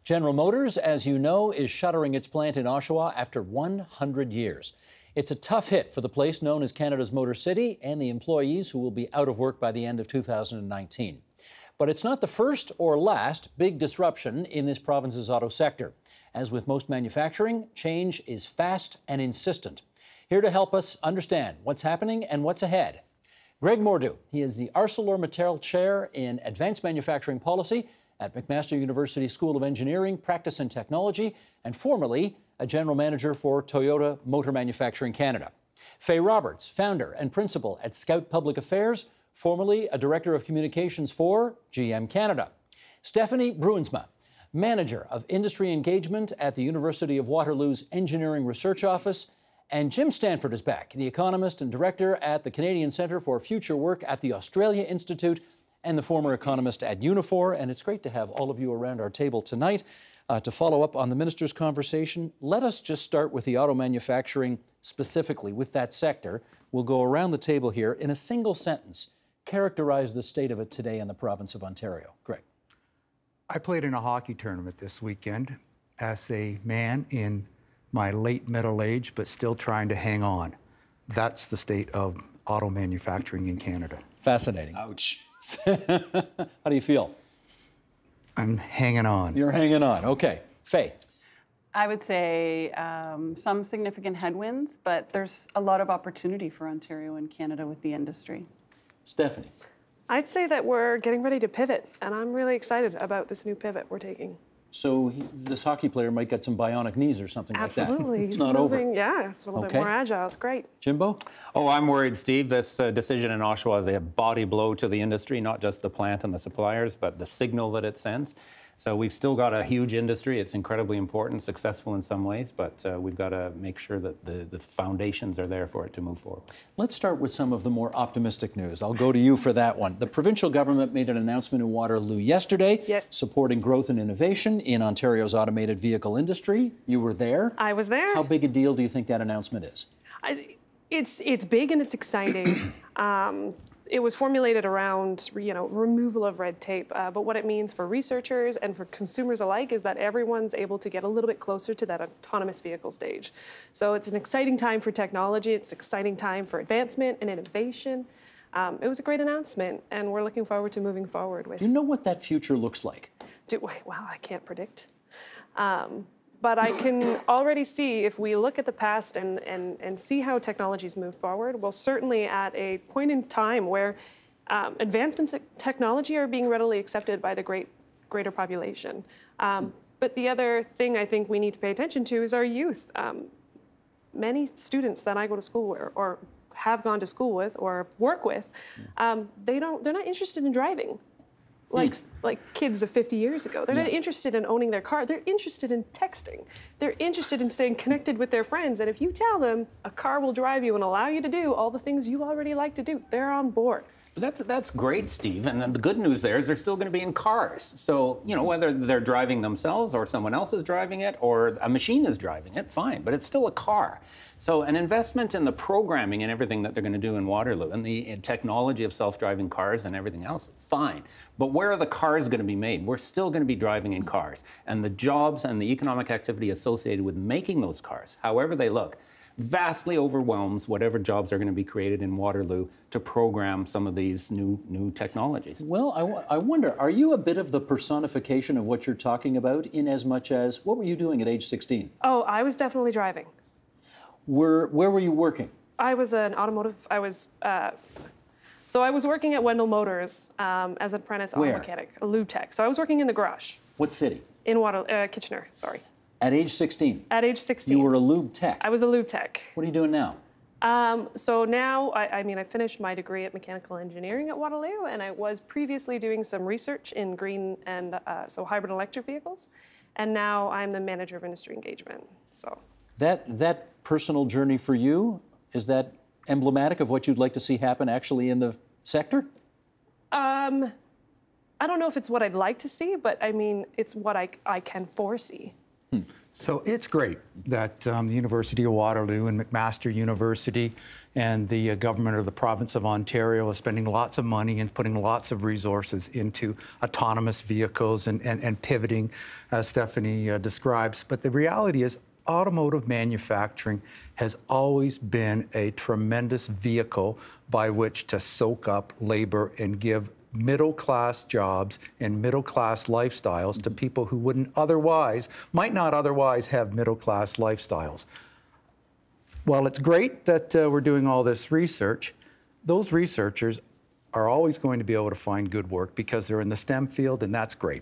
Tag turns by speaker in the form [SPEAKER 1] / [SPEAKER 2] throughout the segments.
[SPEAKER 1] General Motors, as you know, is shuttering its plant in Oshawa after 100 years. It's a tough hit for the place known as Canada's Motor City and the employees who will be out of work by the end of 2019. But it's not the first or last big disruption in this province's auto sector. As with most manufacturing, change is fast and insistent. Here to help us understand what's happening and what's ahead, Greg Mordew. He is the ArcelorMittal Chair in Advanced Manufacturing Policy at McMaster University School of Engineering, Practice and Technology, and formerly a General Manager for Toyota Motor Manufacturing Canada. Faye Roberts, founder and principal at Scout Public Affairs, formerly a Director of Communications for GM Canada. Stephanie Bruinsma, Manager of Industry Engagement at the University of Waterloo's Engineering Research Office. And Jim Stanford is back, the economist and director at the Canadian Centre for Future Work at the Australia Institute and the former economist at Unifor. And it's great to have all of you around our table tonight to follow up on the minister's conversation. Let us just start with the auto manufacturing specifically, with that sector. We'll go around the table here in a single sentence. Characterize the state of it today in the province of Ontario. Greg.
[SPEAKER 2] I played in a hockey tournament this weekend as a man in my late middle age, but still trying to hang on. That's the state of auto manufacturing in Canada.
[SPEAKER 1] Fascinating.
[SPEAKER 3] Ouch.
[SPEAKER 1] How do you feel?
[SPEAKER 2] I'm hanging on.
[SPEAKER 1] You're hanging on. Okay. Faye.
[SPEAKER 4] I would say some significant headwinds, but there's a lot of opportunity for Ontario and Canada with the industry.
[SPEAKER 1] Stephanie.
[SPEAKER 5] I'd say that we're getting ready to pivot, and I'm really excited about this new pivot we're taking.
[SPEAKER 1] So this hockey player might get some bionic knees or something like that.
[SPEAKER 5] Absolutely.
[SPEAKER 1] It's not over.
[SPEAKER 5] Yeah, it's a little bit more agile. It's great.
[SPEAKER 1] Jimbo?
[SPEAKER 3] Oh, I'm worried, Steve. This decision in Oshawa is a body blow to the industry, not just the plant and the suppliers, but the signal that it sends. So we've still got a huge industry. It's incredibly important, successful in some ways, but we've got to make sure that the foundations are there for it to move forward.
[SPEAKER 1] Let's start with some of the more optimistic news. I'll go to you for that one. The provincial government made an announcement in Waterloo yesterday, supporting growth and innovation in Ontario's automated vehicle industry. You were there.
[SPEAKER 5] I was there.
[SPEAKER 1] How big a deal do you think that announcement is?
[SPEAKER 5] It's big and it's exciting. It was formulated around, removal of red tape. But what it means for researchers and for consumers alike is that everyone's able to get a little bit closer to that autonomous vehicle stage. So it's an exciting time for technology. It's an exciting time for advancement and innovation. It was a great announcement, and we're looking forward to moving forward with.
[SPEAKER 1] Do you know what that future looks like?
[SPEAKER 5] Well, I can't predict. But I can already see, if we look at the past and see how technologies move forward, we're certainly at a point in time where advancements in technology are being readily accepted by the greater population. But the other thing I think we need to pay attention to is our youth. Many students that I go to school with, or have gone to school with, or work with, they're not interested in driving. Like kids of 50 years ago. They're not interested in owning their car. They're interested in texting. They're interested in staying connected with their friends. And if you tell them a car will drive you and allow you to do all the things you already like to do, they're on board.
[SPEAKER 3] That's great, Steve. And then the good news there is they're still going to be in cars. So, whether they're driving themselves or someone else is driving it or a machine is driving it, fine. But it's still a car. So an investment in the programming and everything that they're going to do in Waterloo and the technology of self-driving cars and everything else, fine. But where are the cars going to be made? We're still going to be driving in cars. And the jobs and the economic activity associated with making those cars, however they look, vastly overwhelms whatever jobs are going to be created in Waterloo to program some of these new technologies.
[SPEAKER 1] Well, I wonder, are you a bit of the personification of what you're talking about, in as much as, what were you doing at age 16?
[SPEAKER 5] Oh, I was definitely driving.
[SPEAKER 1] Where were you working?
[SPEAKER 5] I was an automotive, so I was working at Wendell Motors as an apprentice auto mechanic, a lube tech. So I was working in the garage.
[SPEAKER 1] What city?
[SPEAKER 5] In Kitchener, sorry.
[SPEAKER 1] At age 16?
[SPEAKER 5] At age 16.
[SPEAKER 1] You were a lube tech?
[SPEAKER 5] I was a lube tech.
[SPEAKER 1] What are you doing now?
[SPEAKER 5] So now, I finished my degree at mechanical engineering at Waterloo, and I was previously doing some research in green and so hybrid electric vehicles, and now I'm the manager of industry engagement. So
[SPEAKER 1] that personal journey for you, is that emblematic of what you'd like to see happen actually in the sector?
[SPEAKER 5] I don't know if it's what I'd like to see, but it's what I can foresee.
[SPEAKER 2] So it's great that the University of Waterloo and McMaster University and the government of the province of Ontario is spending lots of money and putting lots of resources into autonomous vehicles and pivoting, as Stephanie describes. But the reality is automotive manufacturing has always been a tremendous vehicle by which to soak up labor and give middle-class jobs and middle-class lifestyles to people who might not otherwise have middle-class lifestyles. While it's great that we're doing all this research, those researchers are always going to be able to find good work because they're in the STEM field, and that's great.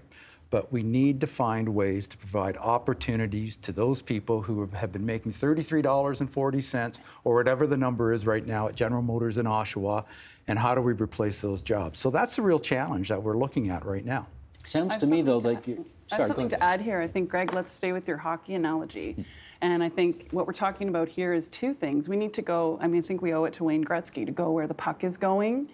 [SPEAKER 2] But we need to find ways to provide opportunities to those people who have been making $33.40 or whatever the number is right now at General Motors in Oshawa, and how do we replace those jobs? So that's the real challenge that we're looking at right now.
[SPEAKER 1] Sounds to me, though, like you...
[SPEAKER 4] I have something to add here. I think, Greg, let's stay with your hockey analogy. And I think what we're talking about here is two things. We need to go, I think we owe it to Wayne Gretzky to go where the puck is going.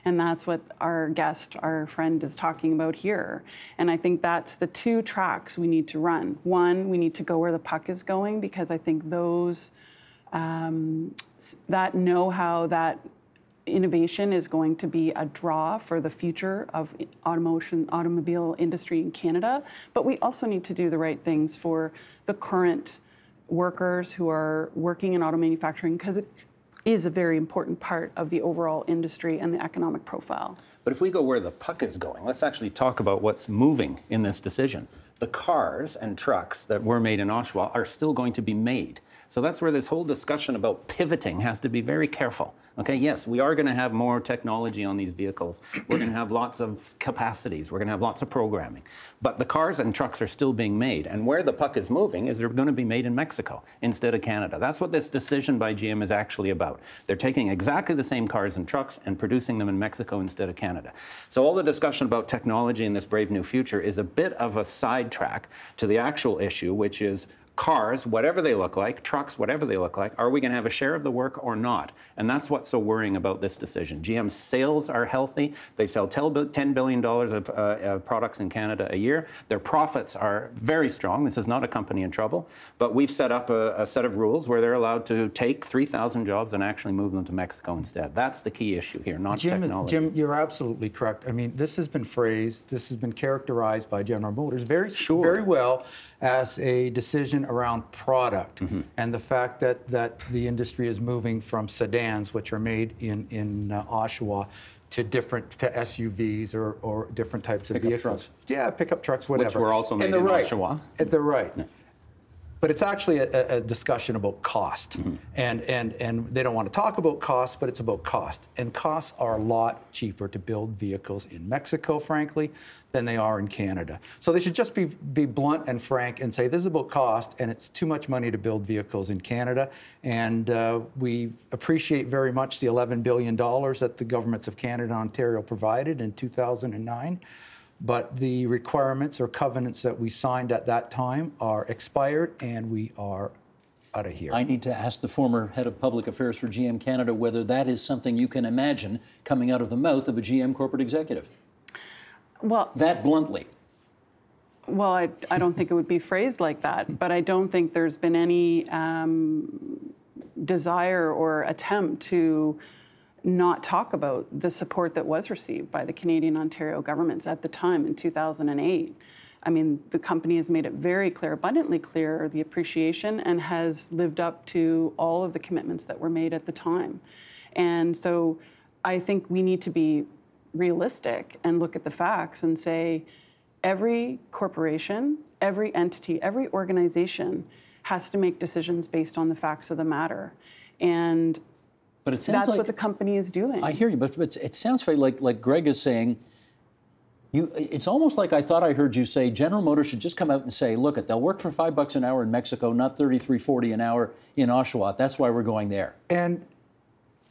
[SPEAKER 4] And that's what our guest, our friend, is talking about here. And I think that's the two tracks we need to run. One, we need to go where the puck is going, because I think those, that know-how, that innovation is going to be a draw for the future of automobile industry in Canada. But we also need to do the right things for the current workers who are working in auto manufacturing, because it is a very important part of the overall industry and the economic profile.
[SPEAKER 3] But if we go where the puck is going, let's actually talk about what's moving in this decision. The cars and trucks that were made in Oshawa are still going to be made. So that's where this whole discussion about pivoting has to be very careful. Okay, yes, we are going to have more technology on these vehicles. We're going to have lots of capacities. We're going to have lots of programming. But the cars and trucks are still being made. And where the puck is moving is they're going to be made in Mexico instead of Canada. That's what this decision by GM is actually about. They're taking exactly the same cars and trucks and producing them in Mexico instead of Canada. So all the discussion about technology in this brave new future is a bit of a sidetrack to the actual issue, which is cars, whatever they look like, trucks, whatever they look like, are we going to have a share of the work or not? And that's what's so worrying about this decision. GM's sales are healthy. They sell $10 billion of products in Canada a year. Their profits are very strong. This is not a company in trouble. But we've set up a set of rules where they're allowed to take 3,000 jobs and actually move them to Mexico instead. That's the key issue here, not technology.
[SPEAKER 2] Jim, you're absolutely correct. I mean, this has been phrased, this has been characterized by General Motors very well as a decision around product, and the fact that the industry is moving from sedans, which are made in Oshawa, to SUVs or different types of vehicles.
[SPEAKER 3] Trucks.
[SPEAKER 2] Yeah, pickup trucks, whatever.
[SPEAKER 3] Which were also made in Oshawa.
[SPEAKER 2] They're right. Yeah. But it's actually a discussion about cost. And they don't want to talk about cost, but it's about cost. And costs are a lot cheaper to build vehicles in Mexico, frankly, than they are in Canada. So they should just be blunt and frank and say, this is about cost, and it's too much money to build vehicles in Canada. And we appreciate very much the $11 billion that the governments of Canada and Ontario provided in 2009. But the requirements or covenants that we signed at that time are expired, and we are out of here.
[SPEAKER 1] I need to ask the former head of public affairs for GM Canada whether that is something you can imagine coming out of the mouth of a GM corporate executive.
[SPEAKER 4] Well,
[SPEAKER 1] that bluntly.
[SPEAKER 4] Well, I don't think it would be phrased like that, but I don't think there's been any desire or attempt to not talk about the support that was received by the Canadian Ontario governments at the time in 2008. I mean, the company has made it very clear, abundantly clear, the appreciation, and has lived up to all of the commitments that were made at the time. And so I think we need to be realistic and look at the facts and say every corporation, every entity, every organization has to make decisions based on the facts of the matter. And
[SPEAKER 1] but it sounds
[SPEAKER 4] that's
[SPEAKER 1] like,
[SPEAKER 4] what the company is doing.
[SPEAKER 1] I hear you, but it sounds very like Greg is saying, it's almost like I thought I heard you say General Motors should just come out and say, look, they'll work for $5 an hour in Mexico, not $33.40 an hour in Oshawa. That's why we're going there.
[SPEAKER 2] And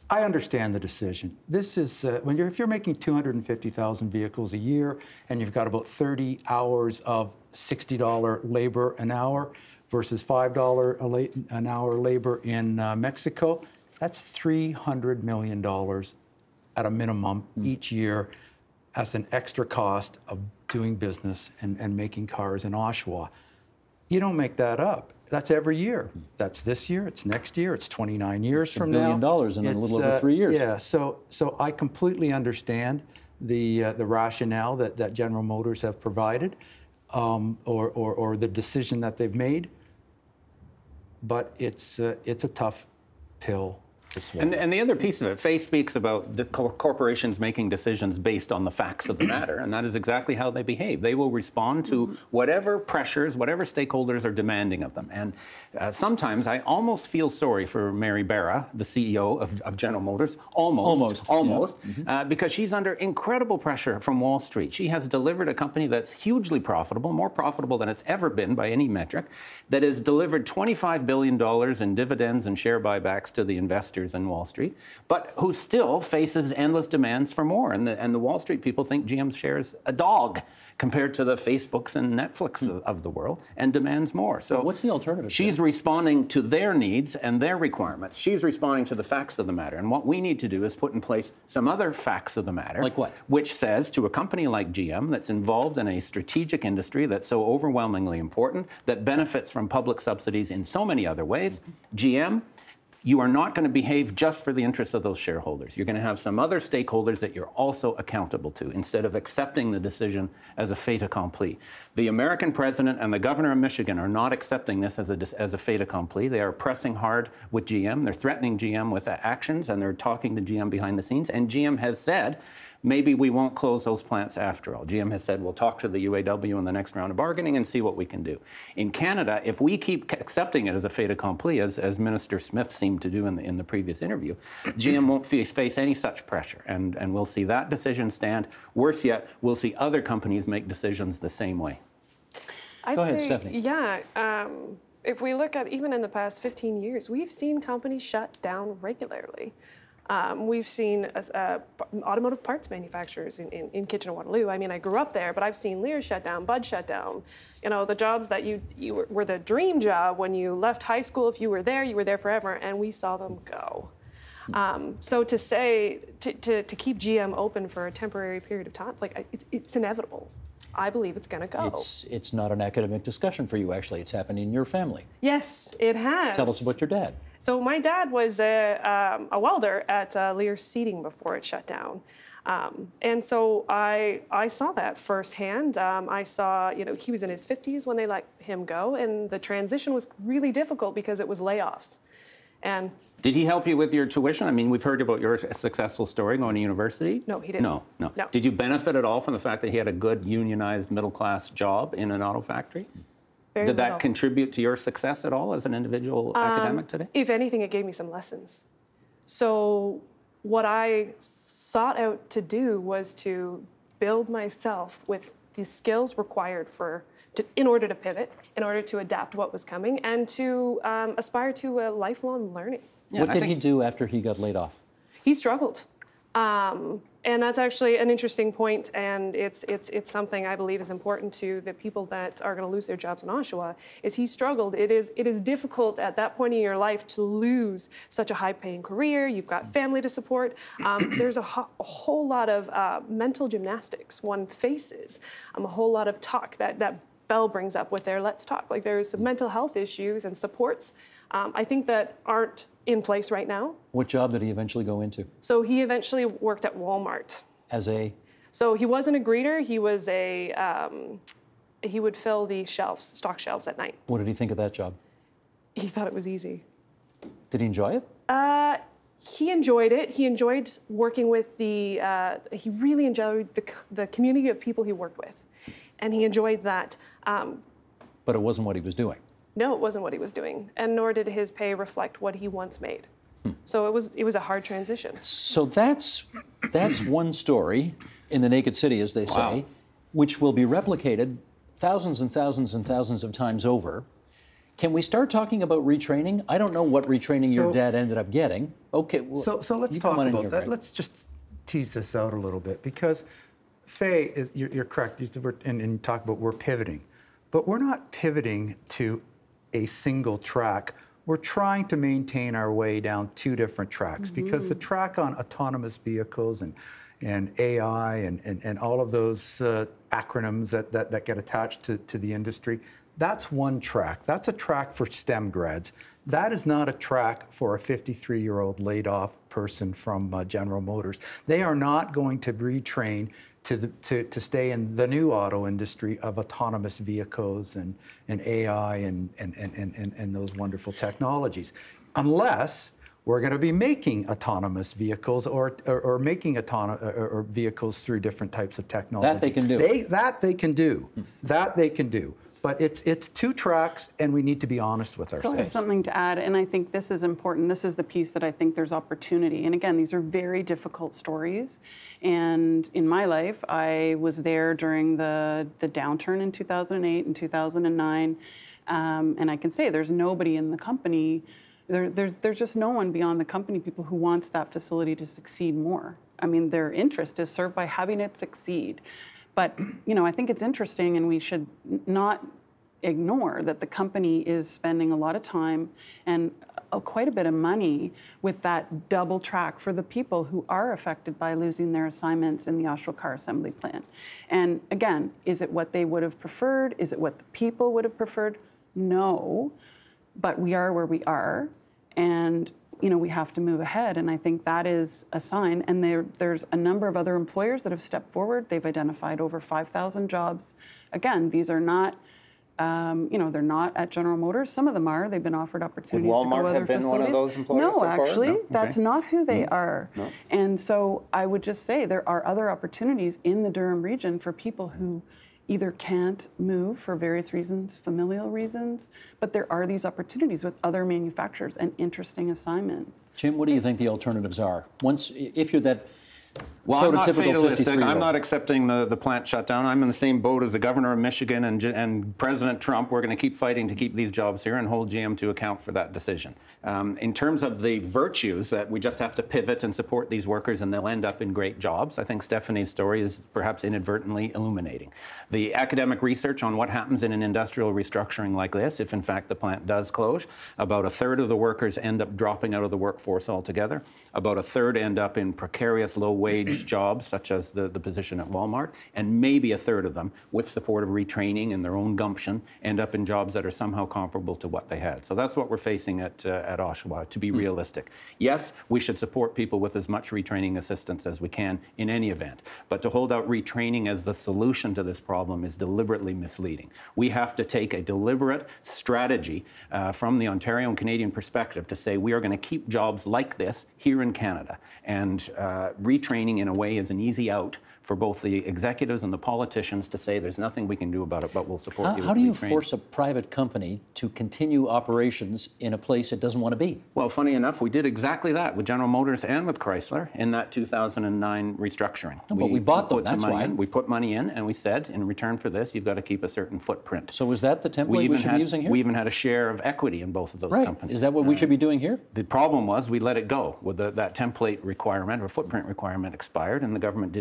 [SPEAKER 2] I understand the decision. This is, if you're making 250,000 vehicles a year and you've got about 30 hours of $60 labor an hour versus $5 an hour labor in Mexico, that's $300 million at a minimum each year as an extra cost of doing business and making cars in Oshawa. You don't make that up. That's every year. That's this year, it's next year, it's 29 years from now.
[SPEAKER 1] $1 billion in a little over 3 years.
[SPEAKER 2] Yeah, so I completely understand the rationale that General Motors have provided, or the decision that they've made, but it's a tough pill to swallow.
[SPEAKER 3] And the other piece of it, Faye speaks about the corporations making decisions based on the facts of the matter, and that is exactly how they behave. They will respond to whatever pressures, whatever stakeholders are demanding of them. And sometimes I almost feel sorry for Mary Barra, the CEO of General Motors, almost, yeah. Because she's under incredible pressure from Wall Street. She has delivered a company that's hugely profitable, more profitable than it's ever been by any metric, that has delivered $25 billion in dividends and share buybacks to the investors in Wall Street, but who still faces endless demands for more. And the Wall Street people think GM shares a dog compared to the Facebooks and Netflix of the world, and demands more. So
[SPEAKER 1] what's the alternative?
[SPEAKER 3] She's responding to their needs and their requirements. She's responding to the facts of the matter. And what we need to do is put in place some other facts of the matter.
[SPEAKER 1] Like what?
[SPEAKER 3] Which says to a company like GM that's involved in a strategic industry that's so overwhelmingly important, that benefits from public subsidies in so many other ways, GM, you are not going to behave just for the interests of those shareholders. You're going to have some other stakeholders that you're also accountable to, instead of accepting the decision as a fait accompli. The American president and the governor of Michigan are not accepting this as a fait accompli. They are pressing hard with GM. They're threatening GM with actions, and they're talking to GM behind the scenes. And GM has said, maybe we won't close those plants after all. GM has said, we'll talk to the UAW in the next round of bargaining and see what we can do. In Canada, if we keep accepting it as a fait accompli, as Minister Smith seemed to do in the previous interview, GM won't face any such pressure. And we'll see that decision stand. Worse yet, we'll see other companies make decisions the same way.
[SPEAKER 1] Go ahead, Stephanie.
[SPEAKER 5] Yeah. If we look at even in the past 15 years, we've seen companies shut down regularly. We've seen automotive parts manufacturers in Kitchener-Waterloo. I mean, I grew up there, but I've seen Lear shut down, Bud shut down. You know, the jobs that you were the dream job when you left high school. If you were there forever, and we saw them go. So to say, to keep GM open for a temporary period of time, like it's inevitable. I believe it's going to go.
[SPEAKER 1] It's not an academic discussion for you, actually. It's happened in your family.
[SPEAKER 5] Yes, it has.
[SPEAKER 1] Tell us about your dad.
[SPEAKER 5] So my dad was a welder at Lear Seating before it shut down. And so I saw that firsthand. I saw, you know, he was in his 50s when they let him go, and the transition was really difficult because it was layoffs. And
[SPEAKER 3] did he help you with your tuition? I mean, we've heard about your successful story going to university.
[SPEAKER 5] No, he didn't.
[SPEAKER 3] No. Did you benefit at all from the fact that he had a good unionized middle-class job in an auto factory? Did that contribute to your success at all as an individual academic today?
[SPEAKER 5] If anything, it gave me some lessons. So what I sought out to do was to build myself with the skills required in order to pivot, in order to adapt what was coming, and to aspire to a lifelong learning.
[SPEAKER 1] Yeah, what did he do after he got laid off?
[SPEAKER 5] He struggled. And that's actually an interesting point, and it's something I believe is important to the people that are going to lose their jobs in Oshawa, is he struggled. It is difficult at that point in your life to lose such a high-paying career. You've got family to support. There's a whole lot of mental gymnastics one faces, a whole lot of talk that Bell brings up with their Let's Talk. Like, there's some mental health issues and supports, I think, that aren't in place right now.
[SPEAKER 1] What job did he eventually go into?
[SPEAKER 5] So he eventually worked at Walmart.
[SPEAKER 1] As a?
[SPEAKER 5] So he wasn't a greeter. He was he would fill the shelves, stock shelves at night.
[SPEAKER 1] What did he think of that job?
[SPEAKER 5] He thought it was easy.
[SPEAKER 1] Did he enjoy it?
[SPEAKER 5] He enjoyed it. He enjoyed working with he really enjoyed the community of people he worked with. And he enjoyed that.
[SPEAKER 1] But it wasn't what he was doing.
[SPEAKER 5] No, it wasn't what he was doing, and nor did his pay reflect what he once made. So it was a hard transition.
[SPEAKER 1] So that's one story in the naked city, as they say, which will be replicated thousands and thousands and thousands of times over. Can we start talking about retraining? I don't know what retraining your dad ended up getting. Okay. Well,
[SPEAKER 2] so let's talk about that. Let's just tease this out a little bit, because Faye, you're correct, and talk about we're pivoting. But we're not pivoting to a single track. We're trying to maintain our way down two different tracks, because the track on autonomous vehicles and AI and all of those acronyms that get attached to the industry. That's one track. That's a track for STEM grads. That is not a track for a 53-year-old laid-off person from General Motors. They are not going to retrain to stay in the new auto industry of autonomous vehicles and AI and those wonderful technologies, unless we're going to be making autonomous vehicles or making or vehicles through different types of technology.
[SPEAKER 1] That they can do.
[SPEAKER 2] That they can do. That they can do. But it's two tracks, and we need to be honest with ourselves.
[SPEAKER 4] So I have something to add, and I think this is important. This is the piece that I think there's opportunity. And again, these are very difficult stories. And in my life, I was there during the downturn in 2008 and 2009. And I can say there's nobody in the company, there's just no one beyond the company people who wants that facility to succeed more. I mean, their interest is served by having it succeed. But, you know, I think it's interesting, and we should not ignore that the company is spending a lot of time and quite a bit of money with that double track for the people who are affected by losing their assignments in the Oshawa car assembly plant. And again, is it what they would have preferred? Is it what the people would have preferred? No, but we are where we are, and you know, we have to move ahead, and I think that is a sign. And there's a number of other employers that have stepped forward. They've identified over 5,000 jobs. Again, these are not, you know, they're not at General Motors. Some of them are. They've been offered opportunities to go other facilities. Would Walmart have been one of
[SPEAKER 3] those employers?
[SPEAKER 4] No, actually,
[SPEAKER 3] no?
[SPEAKER 4] that's not who they are.
[SPEAKER 3] No.
[SPEAKER 4] And so I would just say there are other opportunities in the Durham region for people who either can't move for various reasons, familial reasons, but there are these opportunities with other manufacturers and interesting assignments.
[SPEAKER 1] Jim, what do you think the alternatives are? If you're that
[SPEAKER 3] well, I'm not fatalistic.
[SPEAKER 1] 53-year-old.
[SPEAKER 3] I'm not accepting the plant shutdown. I'm in the same boat as the governor of Michigan and President Trump. We're going to keep fighting to keep these jobs here and hold GM to account for that decision. In terms of the virtues, that we just have to pivot and support these workers and they'll end up in great jobs, I think Stephanie's story is perhaps inadvertently illuminating. The academic research on what happens in an industrial restructuring like this, if in fact the plant does close, about a third of the workers end up dropping out of the workforce altogether. About a third end up in precarious low-wage jobs, such as the position at Walmart, and maybe a third of them, with support of retraining and their own gumption, end up in jobs that are somehow comparable to what they had. So that's what we're facing at Oshawa, to be realistic. Yes, we should support people with as much retraining assistance as we can in any event, but to hold out retraining as the solution to this problem is deliberately misleading. We have to take a deliberate strategy from the Ontario and Canadian perspective to say we are going to keep jobs like this here in Canada, and retraining in a way is an easy out for both the executives and the politicians to say there's nothing we can do about it, but we'll support you.
[SPEAKER 1] How do you force a private company to continue operations in a place it doesn't want to be?
[SPEAKER 3] Well, funny enough, we did exactly that with General Motors and with Chrysler in that 2009 restructuring.
[SPEAKER 1] No, but we bought them, that's why.
[SPEAKER 3] We put money in, and we said, in return for this, you've got to keep a certain footprint.
[SPEAKER 1] So is that the template we should be using here?
[SPEAKER 3] We even had a share of equity in both of those companies.
[SPEAKER 1] Is that what we should be doing here?
[SPEAKER 3] The problem was we let it go. With that template requirement or footprint requirement expired, and the government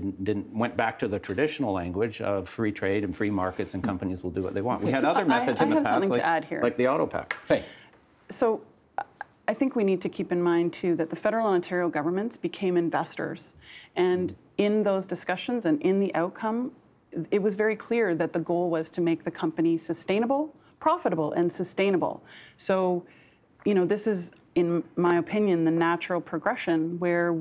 [SPEAKER 3] went back to the traditional language of free trade and free markets, and companies will do what they want. We had other methods in the past, like the auto pact.
[SPEAKER 1] Faye.
[SPEAKER 4] So I think we need to keep in mind, too, that the federal and Ontario governments became investors. And in those discussions and in the outcome, it was very clear that the goal was to make the company sustainable, profitable, and sustainable. So, you know, this is, in my opinion, the natural progression where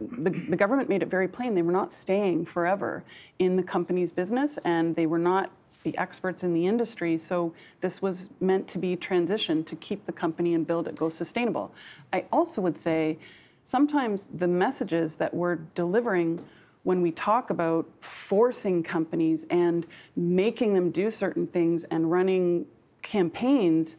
[SPEAKER 4] the government made it very plain they were not staying forever in the company's business, and they were not the experts in the industry. So this was meant to be transition to keep the company and build it, go sustainable. I also would say sometimes the messages that we're delivering when we talk about forcing companies and making them do certain things and running campaigns,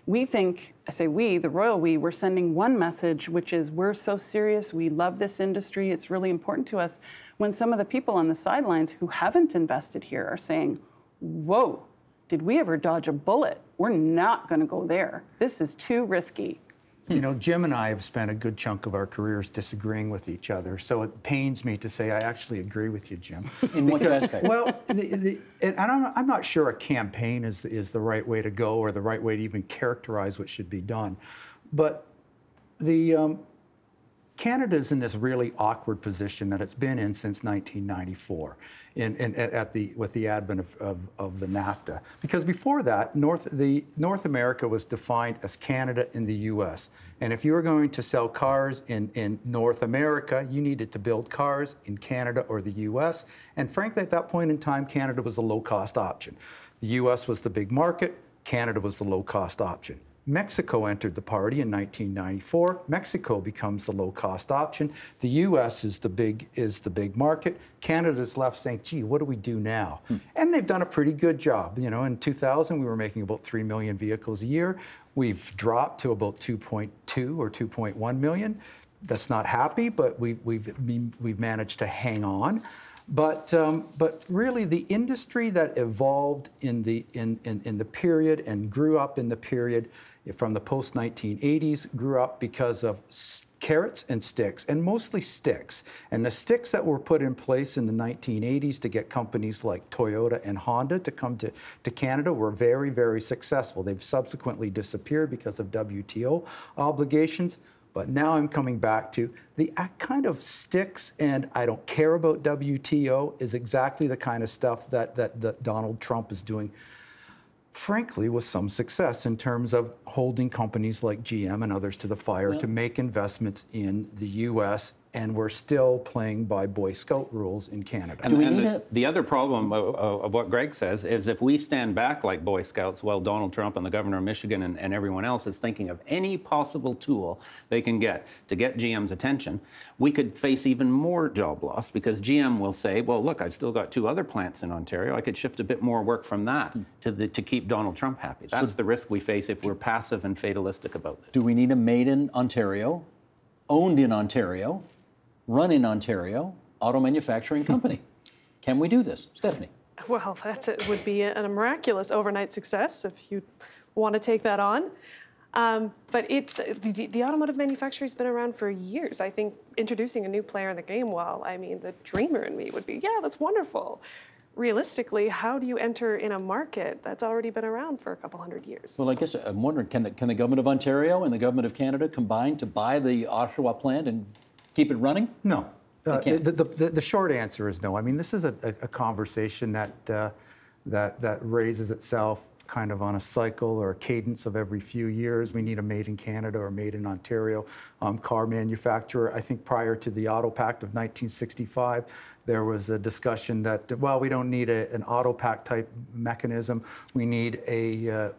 [SPEAKER 4] we think, I say we, the royal we, we're sending one message, which is we're so serious, we love this industry, it's really important to us, when some of the people on the sidelines who haven't invested here are saying, whoa, did we ever dodge a bullet? We're not going to go there. This is too risky.
[SPEAKER 2] You know, Jim and I have spent a good chunk of our careers disagreeing with each other, so it pains me to say I actually agree with you, Jim.
[SPEAKER 1] In what aspect?
[SPEAKER 2] Well, and I'm not sure a campaign is the right way to go or the right way to even characterize what should be done. But the Canada's in this really awkward position that it's been in since 1994 with the advent of the NAFTA. Because before that, North America was defined as Canada and the US. And if you were going to sell cars in North America, you needed to build cars in Canada or the US. And frankly, at that point in time, Canada was a low-cost option. The US was the big market, Canada was the low-cost option. Mexico entered the party in 1994. Mexico becomes the low-cost option. The U.S. is the big market. Canada's left saying, gee, what do we do now? And they've done a pretty good job. You know, in 2000, we were making about 3 million vehicles a year. We've dropped to about 2.2 or 2.1 million. That's not happy, but we've managed to hang on. But really, the industry that evolved in the period and grew up in the period from the post-1980s grew up because of carrots and sticks, and mostly sticks. And the sticks that were put in place in the 1980s to get companies like Toyota and Honda to come to Canada were very, very successful. They've subsequently disappeared because of WTO obligations. But now I'm coming back to the kind of sticks and I don't care about WTO is exactly the kind of stuff that Donald Trump is doing, frankly, with some success in terms of holding companies like GM and others to the fire to make investments in the U.S., and we're still playing by Boy Scout rules in Canada.
[SPEAKER 3] And the other problem of what Greg says is if we stand back like Boy Scouts while Donald Trump and the governor of Michigan and everyone else is thinking of any possible tool they can get to get GM's attention, we could face even more job loss because GM will say, well, look, I've still got 2 other plants in Ontario. I could shift a bit more work from that to keep Donald Trump happy. That's the risk we face if we're passive and fatalistic about this.
[SPEAKER 1] Do we need a made in Ontario, owned in Ontario, run in Ontario auto manufacturing company? Can we do this? Stephanie.
[SPEAKER 5] Well, that would be a miraculous overnight success if you want to take that on. But it's the automotive manufacturer has been around for years. I think introducing a new player in the game, well, I mean, the dreamer in me would be, yeah, that's wonderful. Realistically, how do you enter in a market that's already been around for a couple hundred years? Well,
[SPEAKER 1] I guess I'm wondering, can the government of Ontario and the government of Canada combine to buy the Oshawa plant and keep it running?
[SPEAKER 2] No. The short answer is no. I mean, this is a conversation that raises itself kind of on a cycle or a cadence of every few years. We need a made in Canada or made in Ontario car manufacturer. I think prior to the Auto Pact of 1965, there was a discussion that, well, we don't need an Auto Pact type mechanism. We need a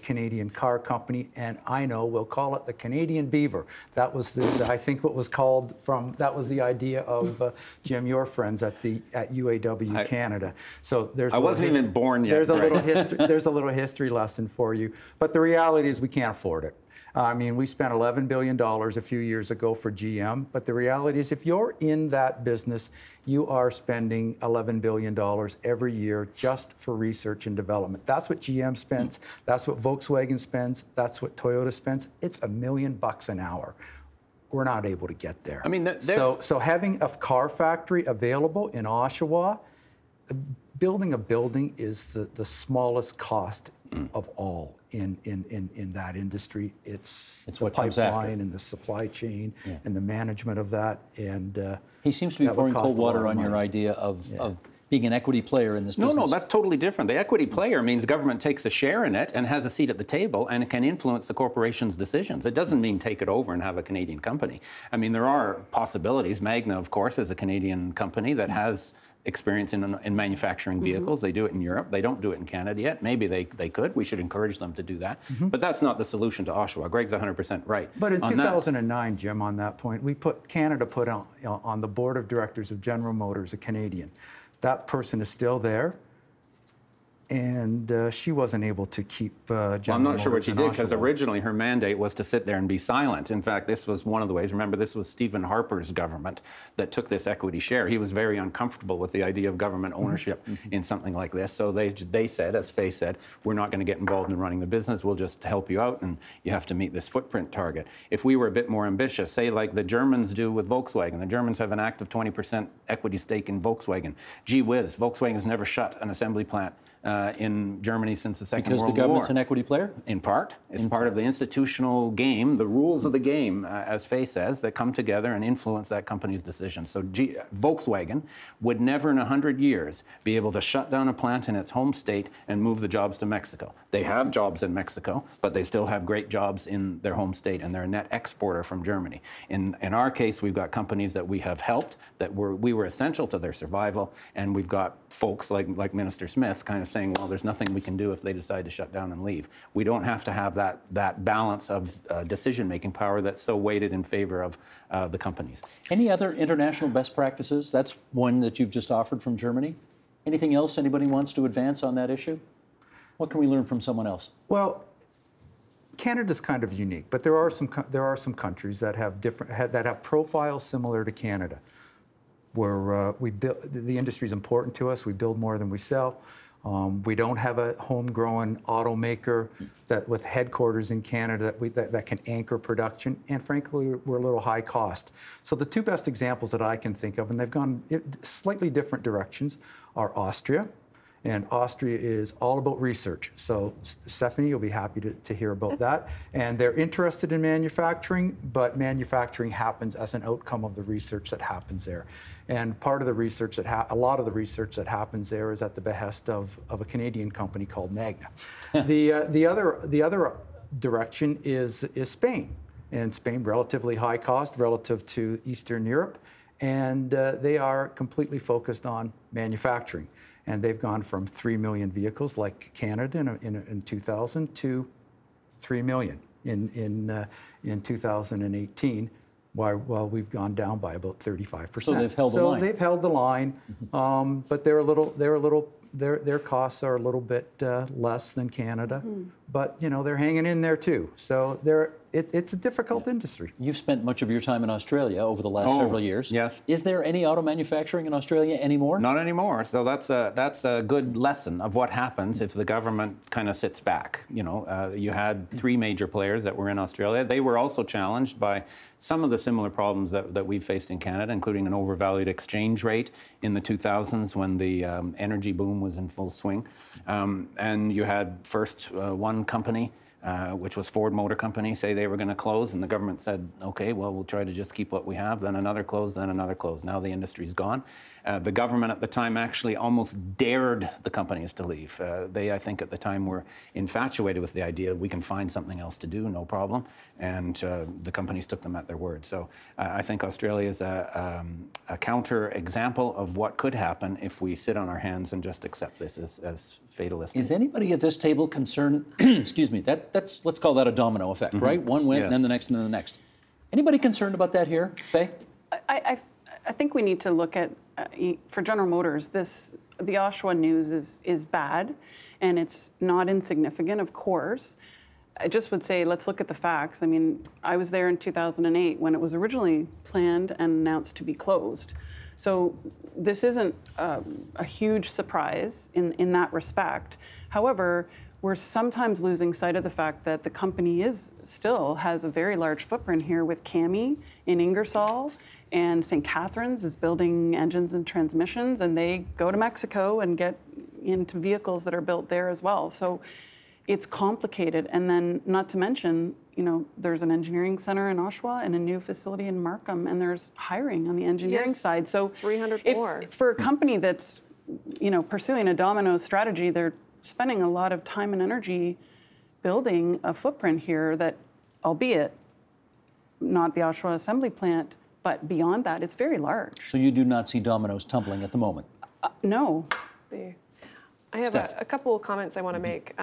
[SPEAKER 2] Canadian car company, and I know we'll call it the Canadian Beaver. That was I think what was called from. That was the idea of Jim, your friends at UAW Canada. So there's.
[SPEAKER 3] I wasn't even born yet.
[SPEAKER 2] There's a little history. There's a little history lesson for you. But the reality is we can't afford it. I mean, we spent $11 billion a few years ago for GM, but the reality is if you're in that business, you are spending $11 billion every year just for research and development. That's what GM spends. That's what Volkswagen spends. That's what Toyota spends. It's $1 million an hour. We're not able to get there.
[SPEAKER 3] I mean,
[SPEAKER 2] so having a car factory available in Oshawa, building a building is the smallest cost of all in that industry. It's the pipeline and the supply chain and the management of that. And
[SPEAKER 1] he seems to be pouring cold water on your idea of being an equity player in this business.
[SPEAKER 3] No, that's totally different. The equity player means government takes a share in it and has a seat at the table and can influence the corporation's decisions. It doesn't mean take it over and have a Canadian company. I mean, there are possibilities. Magna, of course, is a Canadian company that has experience in manufacturing vehicles. They do it in Europe. They don't do it in Canada yet. Maybe they could. We should encourage them to do that. But that's not the solution to Oshawa. Greg's 100% right.
[SPEAKER 2] But in 2009, Jim, on that point, Canada put on the board of directors of General Motors a Canadian. That person is still there. And she wasn't able to keep General Motors.
[SPEAKER 3] I'm not sure what she did, because
[SPEAKER 2] Oshawa.
[SPEAKER 3] originally her mandate was to sit there and be silent. In fact, this was one of the ways. Remember, this was Stephen Harper's government that took this equity share. He was very uncomfortable with the idea of government ownership in something like this. So they said, as Faye said, we're not going to get involved in running the business. We'll just help you out, and you have to meet this footprint target. If we were a bit more ambitious, say like the Germans do with Volkswagen. The Germans have an active 20% equity stake in Volkswagen. Gee whiz, Volkswagen's never shut an assembly plant in Germany since the Second World War.
[SPEAKER 1] Because the government's an equity player?
[SPEAKER 3] In part. It's part of the institutional game, the rules of the game, as Faye says, that come together and influence that company's decisions. So Volkswagen would never in 100 years be able to shut down a plant in its home state and move the jobs to Mexico. They have jobs in Mexico, but they still have great jobs in their home state, and they're a net exporter from Germany. In our case, we've got companies that we have helped, that we were essential to their survival, and we've got folks like Minister Smith kind of saying, well, there's nothing we can do if they decide to shut down and leave. We don't have to have that balance of decision-making power that's so weighted in favor of the companies.
[SPEAKER 1] Any other international best practices? That's one that you've just offered from Germany. Anything else anybody wants to advance on that issue? What can we learn from someone else?
[SPEAKER 2] Well, Canada's kind of unique, but there are some countries that have profiles similar to Canada, where the industry is important to us. We build more than we sell. We don't have a homegrown automaker with headquarters in Canada that can anchor production, and frankly, we're a little high cost. So the two best examples that I can think of, and they've gone slightly different directions, are Austria. And Austria is all about research. So Stephanie, you'll be happy to hear about that. And they're interested in manufacturing, but manufacturing happens as an outcome of the research that happens there. And part of the research a lot of the research that happens there is at the behest of a Canadian company called Magna. The other direction is Spain. And Spain, relatively high cost relative to Eastern Europe. And they are completely focused on manufacturing. And they've gone from 3 million vehicles like Canada in 2000 to 3 million in 2018, while we've gone down by about 35%.
[SPEAKER 1] So they've held the line.
[SPEAKER 2] So they've held the line, but their costs are a little bit less than Canada, but they're hanging in there too. So it's a difficult industry.
[SPEAKER 1] You've spent much of your time in Australia over the last several years.
[SPEAKER 3] Yes.
[SPEAKER 1] Is there any auto manufacturing in Australia anymore?
[SPEAKER 3] Not anymore. So that's a good lesson of what happens if the government kind of sits back. You had 3 major players that were in Australia. They were also challenged by some of the similar problems that we've faced in Canada, including an overvalued exchange rate in the 2000s when the energy boom was in full swing. And you had first one company, which was Ford Motor Company, say they were going to close, and the government said, okay, well, we'll try to just keep what we have. Then another closed, then another closed. Now the industry's gone. The government at the time actually almost dared the companies to leave. They, I think, at the time were infatuated with the idea we can find something else to do, no problem. And the companies took them at their word. So I think Australia is a counter example of what could happen if we sit on our hands and just accept this as fatalistic.
[SPEAKER 1] Is anybody at this table concerned, excuse me, let's call that a domino effect, right? One went, and then the next, and then the next. Anybody concerned about that here, Faye?
[SPEAKER 4] I think we need to look at, for General Motors, the Oshawa news is bad, and it's not insignificant, of course. I just would say, let's look at the facts. I mean, I was there in 2008 when it was originally planned and announced to be closed. So this isn't a huge surprise in that respect. However, we're sometimes losing sight of the fact that the company still has a very large footprint here with CAMI in Ingersoll, and St. Catharines is building engines and transmissions, and they go to Mexico and get into vehicles that are built there as well. So it's complicated. And then not to mention, there's an engineering center in Oshawa and a new facility in Markham, and there's hiring on the engineering side. So
[SPEAKER 5] 300 more.
[SPEAKER 4] For a company that's, pursuing a domino strategy, they're spending a lot of time and energy building a footprint here that, albeit not the Oshawa assembly plant, but beyond that, it's very large.
[SPEAKER 1] So you do not see dominoes tumbling at the moment?
[SPEAKER 4] No.
[SPEAKER 5] I have a couple of comments I want to make.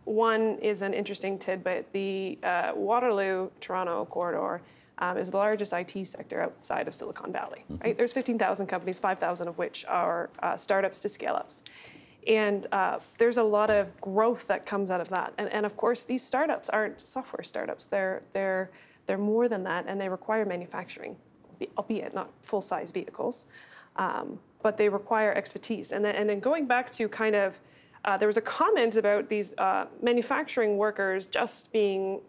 [SPEAKER 5] One is an interesting tidbit. The Waterloo-Toronto corridor is the largest IT sector outside of Silicon Valley. Right? There's 15,000 companies, 5,000 of which are startups to scale-ups. And there's a lot of growth that comes out of that. And of course, these startups aren't software startups. They're more than that, and they require manufacturing, albeit not full-size vehicles. But they require expertise. And then going back to kind of, there was a comment about these manufacturing workers just being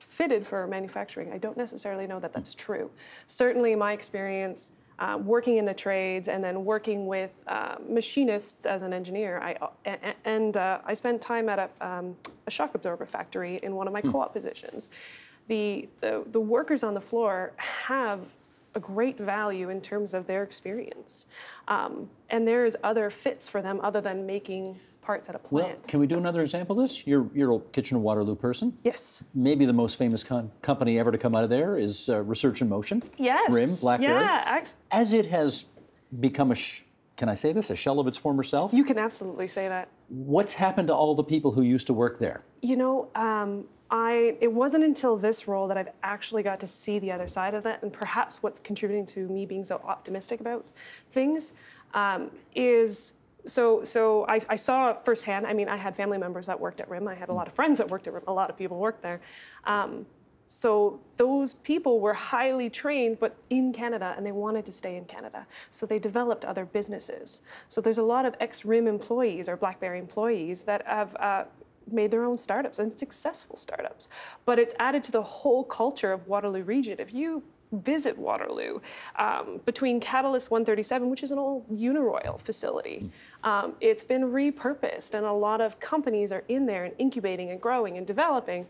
[SPEAKER 5] fitted for manufacturing. I don't necessarily know that that's true. Certainly my experience working in the trades and then working with machinists as an engineer. I spent time at a shock absorber factory in one of my co-op positions. The workers on the floor have a great value in terms of their experience. And there's other fits for them other than making parts at a plant.
[SPEAKER 1] Well, can we do another example of this? You're a Kitchener-Waterloo person.
[SPEAKER 5] Yes.
[SPEAKER 1] Maybe the most famous company ever to come out of there is Research in Motion.
[SPEAKER 5] Yes.
[SPEAKER 1] RIM, BlackBerry.
[SPEAKER 5] Yeah.
[SPEAKER 1] As it has become can I say this, a shell of its former self?
[SPEAKER 5] You can absolutely say that.
[SPEAKER 1] What's happened to all the people who used to work there?
[SPEAKER 5] You know, it wasn't until this role that I've actually got to see the other side of it, and perhaps what's contributing to me being so optimistic about things is, so I saw firsthand. I mean, I had family members that worked at RIM. I had a lot of friends that worked at RIM. A lot of people worked there. So those people were highly trained, but in Canada, and they wanted to stay in Canada. So they developed other businesses. So there's a lot of ex-RIM employees or BlackBerry employees that have made their own startups and successful startups. But it's added to the whole culture of Waterloo region. If you visit Waterloo, between Catalyst 137, which is an old Uniroyal facility, it's been repurposed, and a lot of companies are in there and incubating and growing and developing.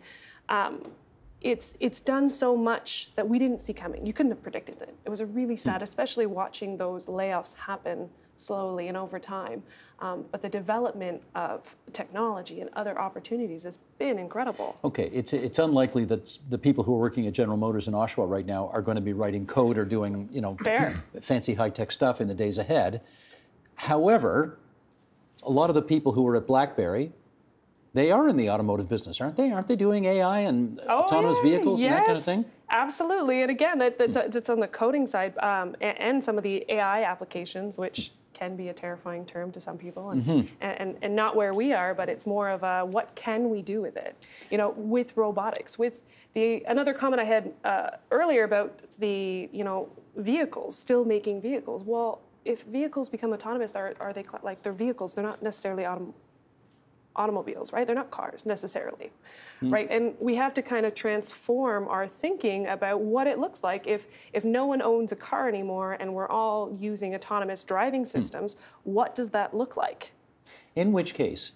[SPEAKER 5] It's done so much that we didn't see coming. You couldn't have predicted it. It was a really sad, especially watching those layoffs happen slowly and over time. But the development of technology and other opportunities has been incredible.
[SPEAKER 1] Okay, it's unlikely that the people who are working at General Motors in Oshawa right now are going to be writing code or doing, fancy high-tech stuff in the days ahead. However, a lot of the people who are at BlackBerry, they are in the automotive business, aren't they? Aren't they doing AI and autonomous vehicles and that kind of thing?
[SPEAKER 5] Absolutely. And again, that's on the coding side and some of the AI applications, which can be a terrifying term to some people, and not where we are, but it's more of a what can we do with it? You know, with robotics, with another comment I had earlier about the vehicles, still making vehicles. Well, if vehicles become autonomous, are they like they're vehicles? They're not necessarily automobiles, right? They're not cars necessarily, right? And we have to kind of transform our thinking about what it looks like if no one owns a car anymore and we're all using autonomous driving systems. What does that look like?
[SPEAKER 1] In which case,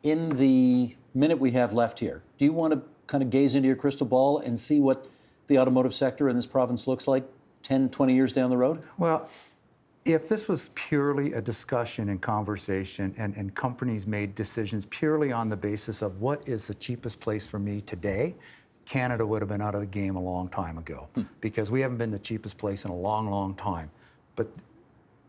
[SPEAKER 1] in the minute we have left here, do you want to kind of gaze into your crystal ball and see what the automotive sector in this province looks like 10, 20 years down the road?
[SPEAKER 2] Well, if this was purely a discussion and conversation and companies made decisions purely on the basis of what is the cheapest place for me today, Canada would have been out of the game a long time ago because we haven't been the cheapest place in a long, long time. But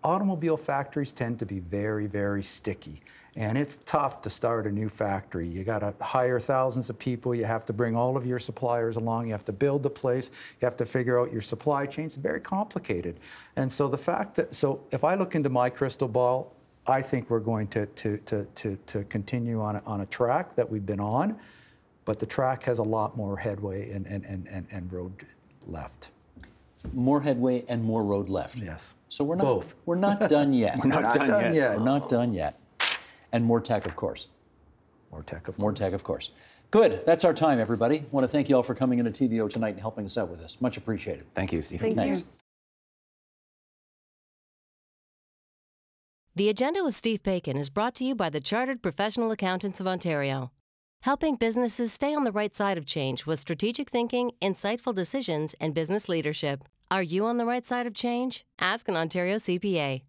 [SPEAKER 2] automobile factories tend to be very, very sticky. And it's tough to start a new factory. You got to hire thousands of people. You have to bring all of your suppliers along. You have to build the place. You have to figure out your supply chain. It's very complicated. And so the fact that, so if I look into my crystal ball, I think we're going to continue on a track that we've been on, but the track has a lot more headway and road left.
[SPEAKER 1] More headway and more road left.
[SPEAKER 2] Yes.
[SPEAKER 1] So we're not
[SPEAKER 2] both.
[SPEAKER 1] We're not done yet.
[SPEAKER 3] We're not done yet.
[SPEAKER 1] We're not done yet. And more tech, of course.
[SPEAKER 2] More tech, of course.
[SPEAKER 1] More tech, of course. Good. That's our time, everybody. I want to thank you all for coming into TVO tonight and helping us out with this. Much appreciated.
[SPEAKER 3] Thank you, Steve.
[SPEAKER 5] Thank you.
[SPEAKER 6] The Agenda with Steve Paikin is brought to you by the Chartered Professional Accountants of Ontario, helping businesses stay on the right side of change with strategic thinking, insightful decisions, and business leadership. Are you on the right side of change? Ask an Ontario CPA.